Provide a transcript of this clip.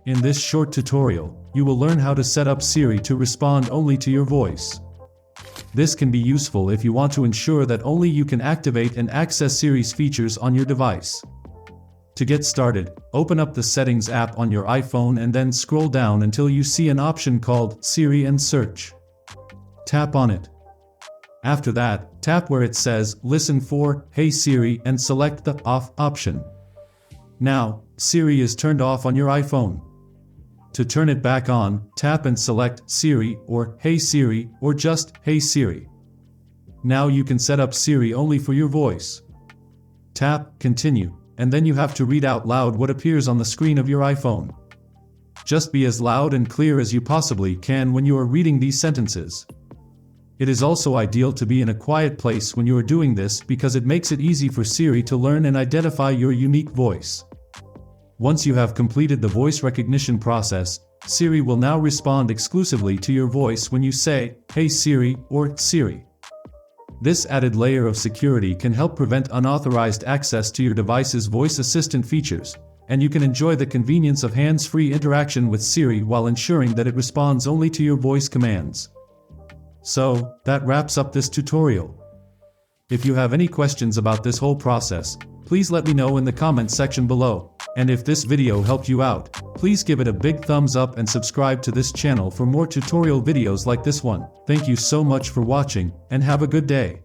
In this short tutorial, you will learn how to set up Siri to respond only to your voice. This can be useful if you want to ensure that only you can activate and access Siri's features on your device. To get started, open up the Settings app on your iPhone and then scroll down until you see an option called Siri and Search. Tap on it. After that, tap where it says Listen for Hey Siri and select the Off option. Now, Siri is turned off on your iPhone. To turn it back on, tap and select Siri or Hey Siri or just Hey Siri. Now you can set up Siri only for your voice. Tap Continue, and then you have to read out loud what appears on the screen of your iPhone. Just be as loud and clear as you possibly can when you are reading these sentences. It is also ideal to be in a quiet place when you are doing this because it makes it easy for Siri to learn and identify your unique voice. Once you have completed the voice recognition process, Siri will now respond exclusively to your voice when you say, Hey Siri or Siri. This added layer of security can help prevent unauthorized access to your device's voice assistant features, and you can enjoy the convenience of hands-free interaction with Siri while ensuring that it responds only to your voice commands. So, that wraps up this tutorial. If you have any questions about this whole process, please let me know in the comments section below. And if this video helped you out, please give it a big thumbs up and subscribe to this channel for more tutorial videos like this one. Thank you so much for watching, and have a good day.